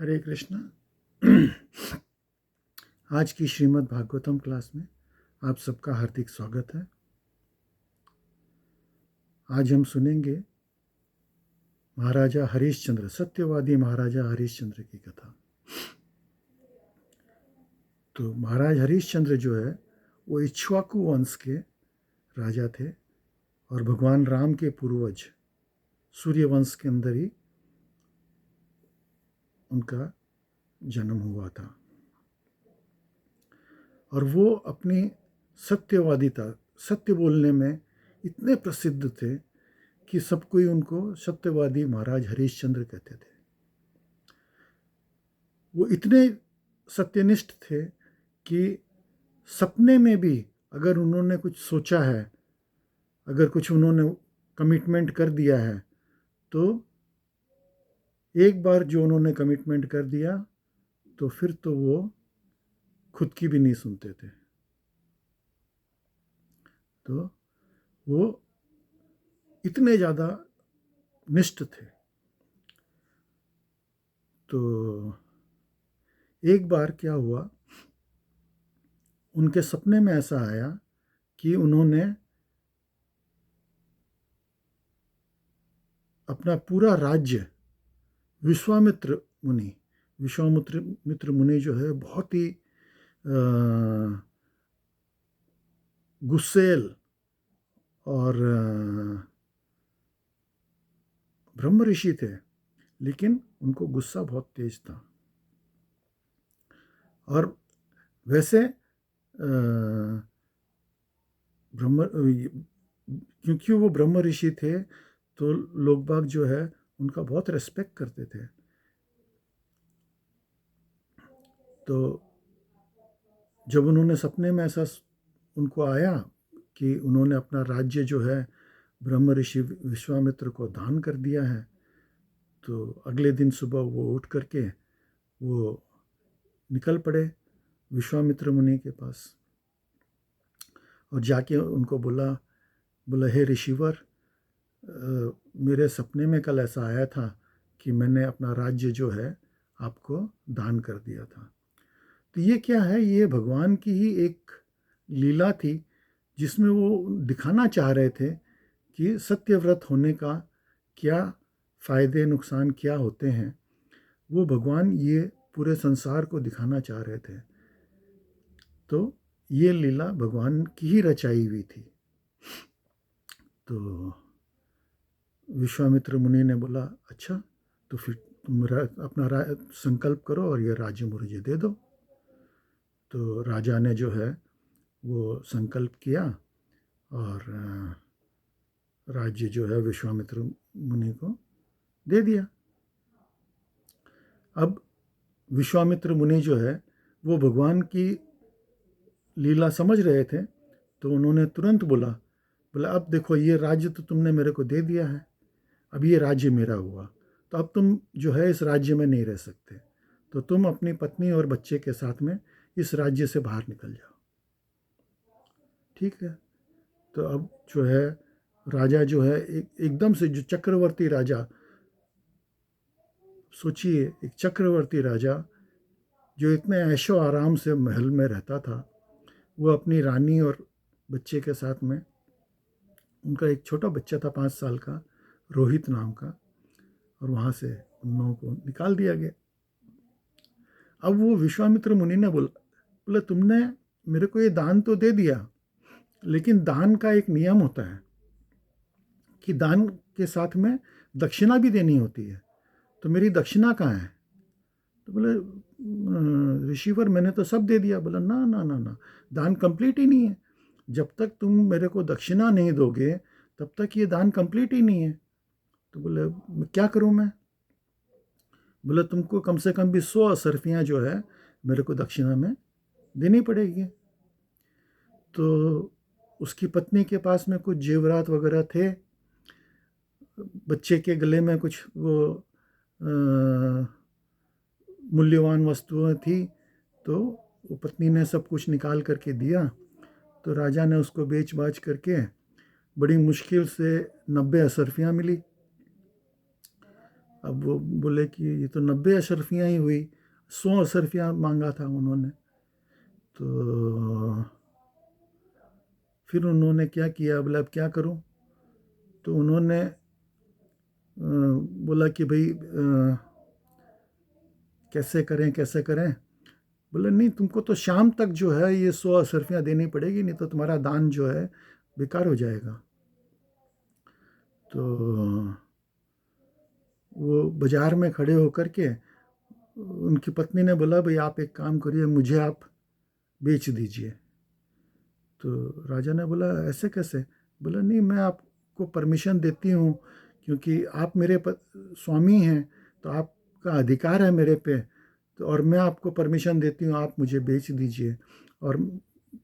हरे कृष्णा। आज की श्रीमद् भागवतम क्लास में आप सबका हार्दिक स्वागत है। आज हम सुनेंगे महाराजा हरिश्चंद्र, सत्यवादी महाराजा हरिश्चंद्र की कथा। तो महाराज हरिश्चंद्र जो है वो इक्ष्वाकु वंश के राजा थे और भगवान राम के पूर्वज सूर्य वंश के अंदर ही उनका जन्म हुआ था। और वो अपनी सत्यवादिता, सत्य बोलने में इतने प्रसिद्ध थे कि सब कोई उनको सत्यवादी महाराज हरिश्चंद्र कहते थे। वो इतने सत्यनिष्ठ थे कि सपने में भी अगर उन्होंने कुछ सोचा है, अगर कुछ उन्होंने कमिटमेंट कर दिया है, तो एक बार जो उन्होंने कमिटमेंट कर दिया तो फिर तो वो खुद की भी नहीं सुनते थे। तो वो इतने ज़्यादा निष्ठ थे। तो एक बार क्या हुआ, उनके सपने में ऐसा आया कि उन्होंने अपना पूरा राज्य विश्वामित्र मुनि जो है बहुत ही गुस्सेल और ब्रह्म ऋषि थे, लेकिन उनको गुस्सा बहुत तेज था। और वैसे क्योंकि वो ब्रह्म ऋषि थे तो लोग बाग जो है उनका बहुत रेस्पेक्ट करते थे। तो जब उन्होंने सपने में ऐसा उनको आया कि उन्होंने अपना राज्य जो है ब्रह्म ऋषि विश्वामित्र को दान कर दिया है, तो अगले दिन सुबह वो उठ करके वो निकल पड़े विश्वामित्र मुनि के पास और जाके उनको बोला हे ऋषिवर, मेरे सपने में कल ऐसा आया था कि मैंने अपना राज्य जो है आपको दान कर दिया था। तो ये क्या है, ये भगवान की ही एक लीला थी जिसमें वो दिखाना चाह रहे थे कि सत्यव्रत होने का क्या फ़ायदे नुकसान क्या होते हैं। वो भगवान ये पूरे संसार को दिखाना चाह रहे थे। तो ये लीला भगवान की ही रचाई हुई थी। तो विश्वामित्र मुनि ने बोला, अच्छा तो फिर तुम अपना संकल्प करो और ये राज्य मुझे दे दो। तो राजा ने जो है वो संकल्प किया और राज्य जो है विश्वामित्र मुनि को दे दिया। अब विश्वामित्र मुनि जो है वो भगवान की लीला समझ रहे थे, तो उन्होंने तुरंत बोला अब देखो ये राज्य तो तुमने मेरे को दे दिया है, अब ये राज्य मेरा हुआ, तो अब तुम जो है इस राज्य में नहीं रह सकते, तो तुम अपनी पत्नी और बच्चे के साथ में इस राज्य से बाहर निकल जाओ। ठीक है। तो अब जो है राजा जो है एकदम से, जो चक्रवर्ती राजा, सोचिए एक चक्रवर्ती राजा जो इतने ऐशो आराम से महल में रहता था, वो अपनी रानी और बच्चे के साथ में, उनका एक छोटा बच्चा था 5 साल का, रोहित नाम का, और वहाँ से उन लोगों को निकाल दिया गया। अब वो विश्वामित्र मुनि ने बोला तुमने मेरे को ये दान तो दे दिया, लेकिन दान का एक नियम होता है कि दान के साथ में दक्षिणा भी देनी होती है, तो मेरी दक्षिणा कहाँ है? तो बोले ऋषिवर मैंने तो सब दे दिया। बोला ना ना ना ना, दान कंप्लीट ही नहीं है। जब तक तुम मेरे को दक्षिणा नहीं दोगे तब तक ये दान कंप्लीट ही नहीं है। तो बोले क्या करूं मैं? बोले तुमको कम से कम भी 100 असरफियाँ जो है मेरे को दक्षिणा में देनी पड़ेगी। तो उसकी पत्नी के पास में कुछ जेवरात वगैरह थे, बच्चे के गले में कुछ वो मूल्यवान वस्तुएं थी, तो वो पत्नी ने सब कुछ निकाल करके दिया। तो राजा ने उसको बेच बाच करके बड़ी मुश्किल से 90 असरफियाँ मिली। अब वो बोले कि ये तो 90 अशरफियाँ ही हुई, 100 अशरफियाँ मांगा था उन्होंने। तो फिर उन्होंने क्या किया, बोला अब क्या करूं। तो उन्होंने बोला कि भाई कैसे करें कैसे करें। बोले नहीं, तुमको तो शाम तक जो है ये 100 अशरफियाँ देनी पड़ेगी, नहीं तो तुम्हारा दान जो है बेकार हो जाएगा। तो वो बाजार में खड़े होकर के उनकी पत्नी ने बोला, भाई आप एक काम करिए, मुझे आप बेच दीजिए। तो राजा ने बोला ऐसे कैसे। बोला नहीं, मैं आपको परमिशन देती हूँ, क्योंकि आप मेरे स्वामी हैं, तो आपका अधिकार है मेरे पे। तो और मैं आपको परमिशन देती हूँ, आप मुझे बेच दीजिए, और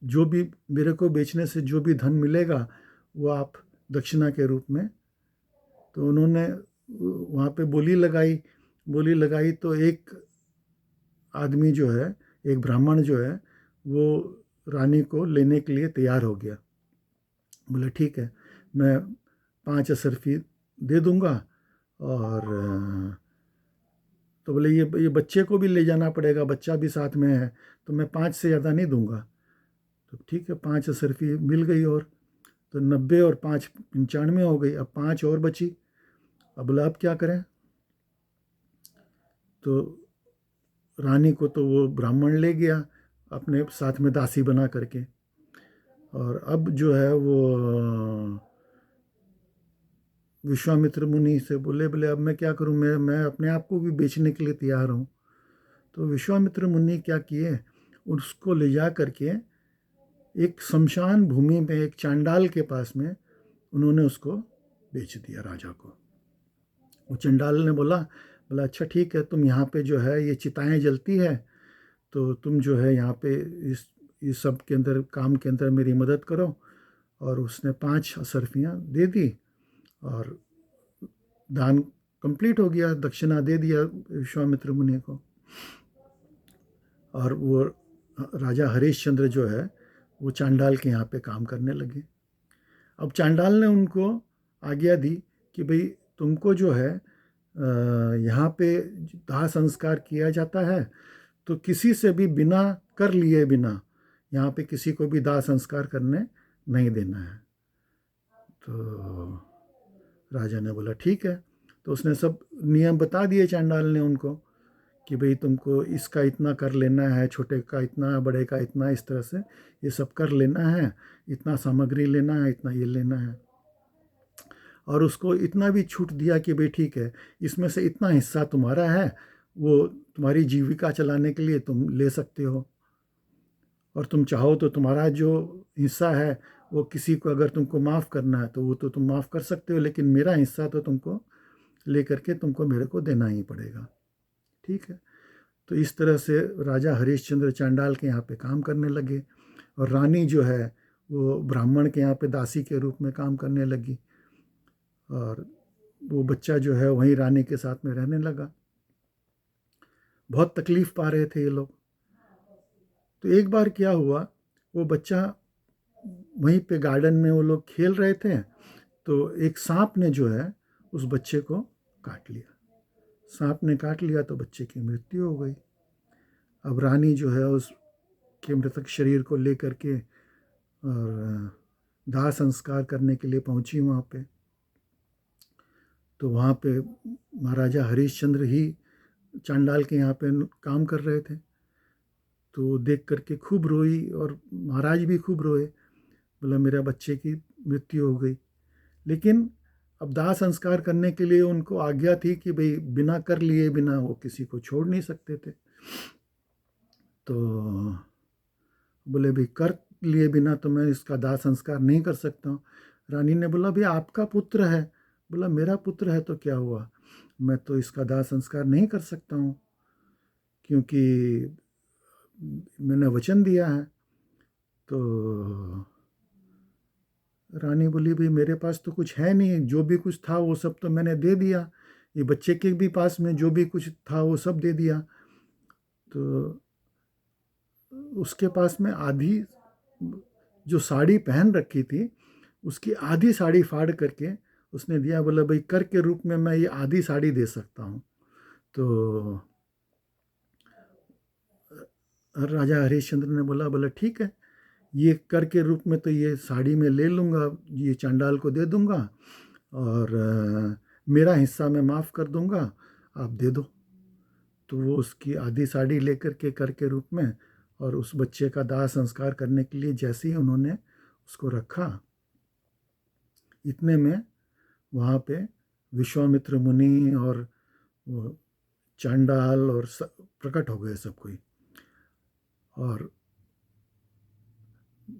जो भी मेरे को बेचने से जो भी धन मिलेगा वो आप दक्षिणा के रूप में। तो उन्होंने वहाँ पे बोली लगाई तो एक आदमी जो है, एक ब्राह्मण जो है, वो रानी को लेने के लिए तैयार हो गया। बोले ठीक है, मैं 5 अशरफी दे दूंगा। और तो बोले ये बच्चे को भी ले जाना पड़ेगा, बच्चा भी साथ में है, तो मैं 5 से ज़्यादा नहीं दूंगा। तो ठीक है, 5 अशरफी मिल गई। और तो 90 और 5 95 हो गई, अब 5 और बची। अब बोला अब क्या करें। तो रानी को तो वो ब्राह्मण ले गया अपने साथ में दासी बना करके। और अब जो है वो विश्वामित्र मुनि से बोले, बोले अब मैं क्या करूं, मैं अपने आप को भी बेचने के लिए तैयार हूं। तो विश्वामित्र मुनि क्या किए, उसको ले जा करके एक शमशान भूमि में एक चांडाल के पास में उन्होंने उसको बेच दिया राजा को। वो चंडाल ने बोला, बोला अच्छा ठीक है, तुम यहाँ पे जो है ये चिताएं जलती है, तो तुम जो है यहाँ पे इस सब के अंदर काम के अंदर मेरी मदद करो। और उसने 5 असरफियाँ दे दी, और दान कंप्लीट हो गया, दक्षिणा दे दिया विश्वामित्र मुनि को। और वो राजा हरिश्चंद्र जो है वो चांडाल के यहाँ पे काम करने लगे। अब चांडाल ने उनको आज्ञा दी कि भाई तुमको जो है यहाँ पे दाह संस्कार किया जाता है, तो किसी से भी बिना कर लिए बिना यहाँ पे किसी को भी दाह संस्कार करने नहीं देना है। तो राजा ने बोला ठीक है। तो उसने सब नियम बता दिए चांडाल ने उनको कि भाई तुमको इसका इतना कर लेना है, छोटे का इतना, बड़े का इतना, इस तरह से ये सब कर लेना है, इतना सामग्री लेना है, इतना ये लेना है। और उसको इतना भी छूट दिया कि भाई ठीक है, इसमें से इतना हिस्सा तुम्हारा है, वो तुम्हारी जीविका चलाने के लिए तुम ले सकते हो। और तुम चाहो तो तुम्हारा जो हिस्सा है वो किसी को अगर तुमको माफ़ करना है तो वो तो तुम माफ़ कर सकते हो, लेकिन मेरा हिस्सा तो तुमको ले करके तुमको मेरे को देना ही पड़ेगा। ठीक है। तो इस तरह से राजा हरिश्चंद्र चांडाल के यहाँ पे काम करने लगे, और रानी जो है वो ब्राह्मण के यहाँ पे दासी के रूप में काम करने लगी। और वो बच्चा जो है वहीं रानी के साथ में रहने लगा। बहुत तकलीफ पा रहे थे ये लोग। तो एक बार क्या हुआ, वो बच्चा वहीं पे गार्डन में वो लोग खेल रहे थे, तो एक सांप ने जो है उस बच्चे को काट लिया। सांप ने काट लिया तो बच्चे की मृत्यु हो गई। अब रानी जो है उसके मृतक शरीर को लेकर के और दाह संस्कार करने के लिए पहुंची वहाँ पे। तो वहाँ पे महाराजा हरिश्चंद्र ही चांडाल के यहाँ पे काम कर रहे थे। तो देख करके खूब रोई, और महाराज भी खूब रोए। बोला मेरा बच्चे की मृत्यु हो गई। लेकिन अब दाह संस्कार करने के लिए उनको आज्ञा थी कि भाई बिना कर लिए बिना वो किसी को छोड़ नहीं सकते थे। तो बोले भाई कर लिए बिना तो मैं इसका दाह संस्कार नहीं कर सकता हूँ। रानी ने बोला भाई आपका पुत्र है। बोला मेरा पुत्र है तो क्या हुआ, मैं तो इसका दाह संस्कार नहीं कर सकता हूँ, क्योंकि मैंने वचन दिया है। तो रानी बोली भाई मेरे पास तो कुछ है नहीं, जो भी कुछ था वो सब तो मैंने दे दिया, ये बच्चे के भी पास में जो भी कुछ था वो सब दे दिया। तो उसके पास में आधी जो साड़ी पहन रखी थी उसकी आधी साड़ी फाड़ करके उसने दिया, बोला भाई कर के रूप में मैं ये आधी साड़ी दे सकता हूँ। तो राजा हरिश्चंद्र ने बोला, बोला ठीक है, ये कर के रूप में तो ये साड़ी में ले लूँगा, ये चांडाल को दे दूँगा, और मेरा हिस्सा मैं माफ़ कर दूँगा, आप दे दो। तो वो उसकी आधी साड़ी लेकर के कर के रूप में, और उस बच्चे का दाह संस्कार करने के लिए जैसे ही उन्होंने उसको रखा, इतने में वहाँ पे विश्वामित्र मुनि और वो चांडाल और प्रकट हो गए सब कोई। और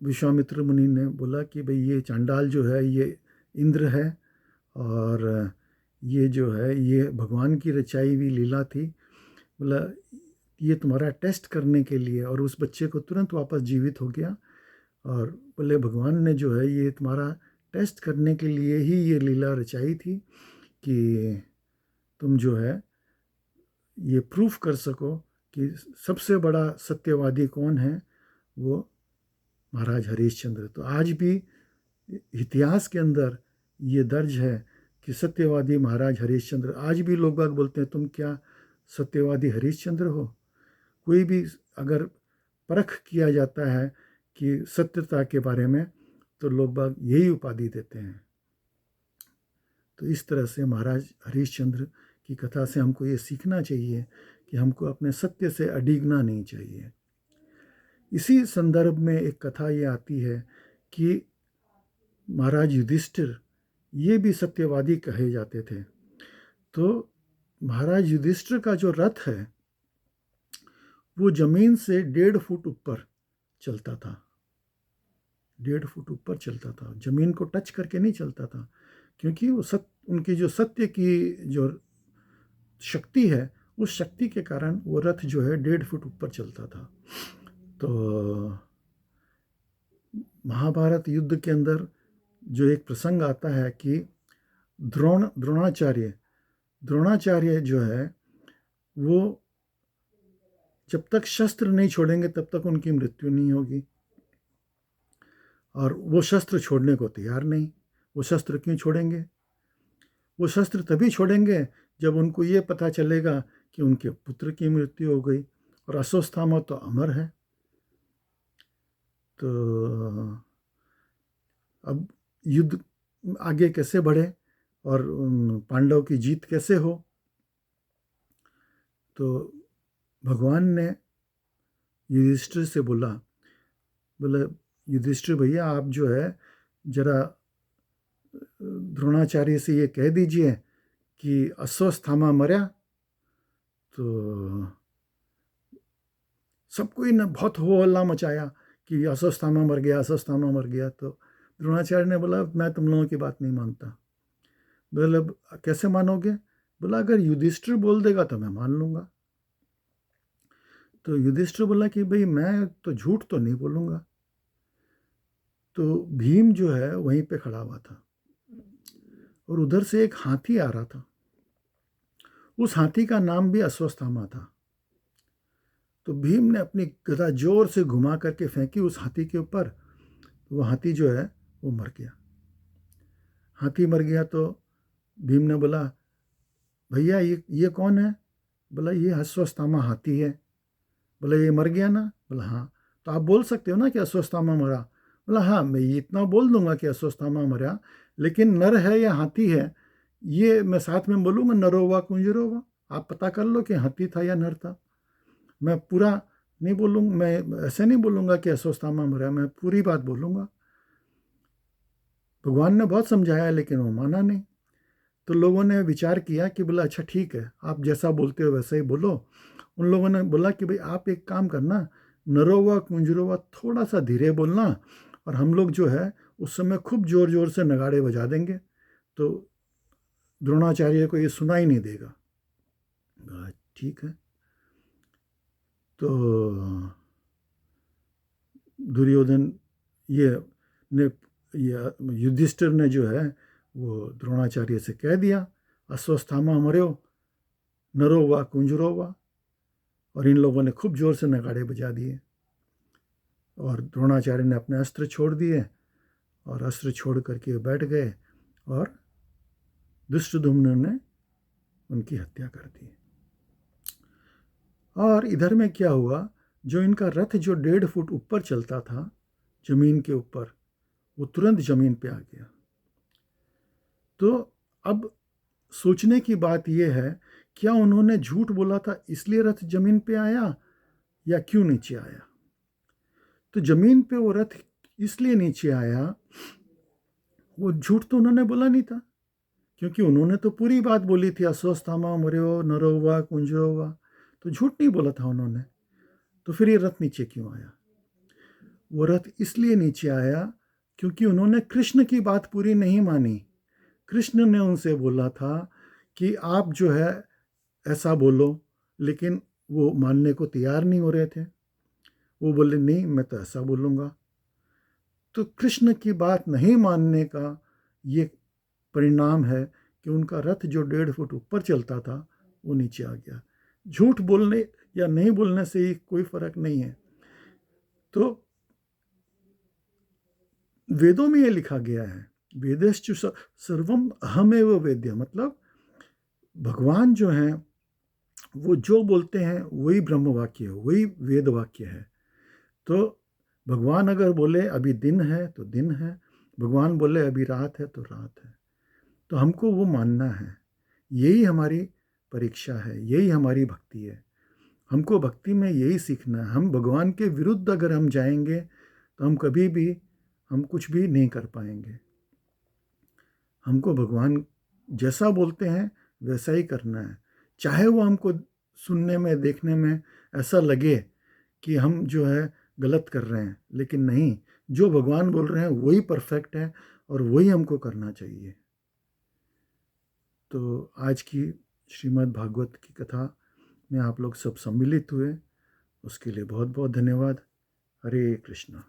विश्वामित्र मुनि ने बोला कि भाई ये चांडाल जो है ये इंद्र है, और ये जो है ये भगवान की रचाई हुई लीला थी। बोला ये तुम्हारा टेस्ट करने के लिए, और उस बच्चे को तुरंत वापस जीवित हो गया। और बोले भगवान ने जो है ये तुम्हारा टेस्ट करने के लिए ही ये लीला रचाई थी कि तुम जो है ये प्रूफ कर सको कि सबसे बड़ा सत्यवादी कौन है, वो महाराज हरिश्चंद्र। तो आज भी इतिहास के अंदर ये दर्ज है कि सत्यवादी महाराज हरिश्चंद्र। आज भी लोग बाग बोलते हैं तुम क्या सत्यवादी हरिश्चंद्र हो। कोई भी अगर परख किया जाता है कि सत्यता के बारे में, तो लोग बाग यही उपाधि देते हैं। तो इस तरह से महाराज हरिश्चंद्र की कथा से हमको ये सीखना चाहिए कि हमको अपने सत्य से अडिगना नहीं चाहिए। इसी संदर्भ में एक कथा ये आती है कि महाराज युधिष्ठिर ये भी सत्यवादी कहे जाते थे। तो महाराज युधिष्ठिर का जो रथ है वो जमीन से 1.5 फुट ऊपर चलता था। 1.5 फुट ऊपर चलता था, जमीन को टच करके नहीं चलता था, क्योंकि वो उनकी जो सत्य की जो शक्ति है, उस शक्ति के कारण वो रथ जो है 1.5 फुट ऊपर चलता था। तो महाभारत युद्ध के अंदर जो एक प्रसंग आता है कि द्रोणाचार्य जो है वो जब तक शस्त्र नहीं छोड़ेंगे तब तक उनकी मृत्यु नहीं होगी, और वो शस्त्र छोड़ने को तैयार नहीं। वो शस्त्र क्यों छोड़ेंगे? वो शस्त्र तभी छोड़ेंगे जब उनको ये पता चलेगा कि उनके पुत्र की मृत्यु हो गई, और अश्वत्थामा तो अमर है। तो अब युद्ध आगे कैसे बढ़े और पांडव की जीत कैसे हो? तो भगवान ने युधिष्ठिर से बोला युधिष्ठिर भैया आप जो है जरा द्रोणाचार्य से ये कह दीजिए कि अश्वत्थामा मरा। तो सबको ने बहुत हो हल्ला मचाया कि अश्वत्थामा मर गया, अश्वत्थामा मर गया। तो द्रोणाचार्य ने बोला मैं तुम लोगों की बात नहीं मानता। बोला कैसे मानोगे? बोला अगर युधिष्ठिर बोल देगा तो मैं मान लूँगा। तो युधिष्ठिर बोला कि भाई मैं तो झूठ तो नहीं बोलूँगा। तो भीम जो है वहीं पे खड़ा हुआ था, और उधर से एक हाथी आ रहा था। उस हाथी का नाम भी अश्वत्थामा था। तो भीम ने अपनी गदा जोर से घुमा करके फेंकी उस हाथी के ऊपर। वो हाथी जो है वो मर गया। हाथी मर गया तो भीम ने बोला भैया ये कौन है? बोला ये अश्वत्थामा हाथी है। बोला ये मर गया ना? बोला हाँ। तो आप बोल सकते हो ना कि अश्वत्थामा मरा? बोला हाँ मैं ये इतना बोल दूंगा कि अश्वत्थामा मरा, लेकिन नर है या हाथी है ये मैं साथ में बोलूँगा, नरोवा कुंजरोवा। आप पता कर लो कि हाथी था या नर था। मैं पूरा नहीं बोलूँगा, मैं ऐसे नहीं बोलूँगा कि अश्वत्थामा मरा, मैं पूरी बात बोलूँगा। भगवान ने बहुत समझाया लेकिन वो माना नहीं। तो लोगों ने विचार किया कि बोला अच्छा ठीक है, आप जैसा बोलते हो वैसा ही बोलो। उन लोगों ने बोला कि भाई आप एक काम करना, नरोवा कुंजरोवा थोड़ा सा धीरे बोलना, और हम लोग जो है उस समय खूब ज़ोर ज़ोर से नगाड़े बजा देंगे, तो द्रोणाचार्य को ये सुनाई नहीं देगा। ठीक है। तो दुर्योधन ये युधिष्ठिर ने जो है वो द्रोणाचार्य से कह दिया अश्वत्थामा मर्यो नरो वा कुंजरो वा, और इन लोगों ने खूब जोर से नगाड़े बजा दिए, और द्रोणाचार्य ने अपने अस्त्र छोड़ दिए, और अस्त्र छोड़ करके बैठ गए और दुष्टदुम्न ने उनकी हत्या कर दी। और इधर में क्या हुआ, जो इनका रथ जो 1.5 फुट ऊपर चलता था जमीन के ऊपर, वो तुरंत जमीन पे आ गया। तो अब सोचने की बात यह है, क्या उन्होंने झूठ बोला था इसलिए रथ जमीन पे आया, या क्यों नीचे आया? तो जमीन पे वो रथ इसलिए नीचे आया, वो झूठ तो उन्होंने बोला नहीं था, क्योंकि उन्होंने तो पूरी बात बोली थी, अस्वस्थामा मर्यो नरोवा कुंजरोवा, तो झूठ नहीं बोला था उन्होंने। तो फिर ये रथ नीचे क्यों आया? वो रथ इसलिए नीचे आया क्योंकि उन्होंने कृष्ण की बात पूरी नहीं मानी। कृष्ण ने उनसे बोला था कि आप जो है ऐसा बोलो, लेकिन वो मानने को तैयार नहीं हो रहे थे। वो बोले नहीं, मैं तो ऐसा बोलूँगा। तो कृष्ण की बात नहीं मानने का ये परिणाम है कि उनका रथ जो 1.5 फुट ऊपर चलता था वो नीचे आ गया। झूठ बोलने या नहीं बोलने से ही कोई फर्क नहीं है। तो वेदों में ये लिखा गया है, वेदेश्च सर्वम अहमेव वेद्य, मतलब भगवान जो हैं वो जो बोलते हैं वही ब्रह्म वाक्य है, वही वेद वाक्य है। तो भगवान अगर बोले अभी दिन है तो दिन है, भगवान बोले अभी रात है तो रात है, तो हमको वो मानना है। यही हमारी परीक्षा है, यही हमारी भक्ति है। हमको भक्ति में यही सीखना है। हम भगवान के विरुद्ध अगर हम जाएंगे तो हम कभी भी हम कुछ भी नहीं कर पाएंगे। हमको भगवान जैसा बोलते हैं वैसा ही करना है, चाहे वो हमको सुनने में देखने में ऐसा लगे कि हम जो है गलत कर रहे हैं, लेकिन नहीं, जो भगवान बोल रहे हैं वही परफेक्ट है और वही हमको करना चाहिए। तो आज की श्रीमद् भागवत की कथा में आप लोग सब सम्मिलित हुए, उसके लिए बहुत बहुत धन्यवाद। हरे कृष्णा।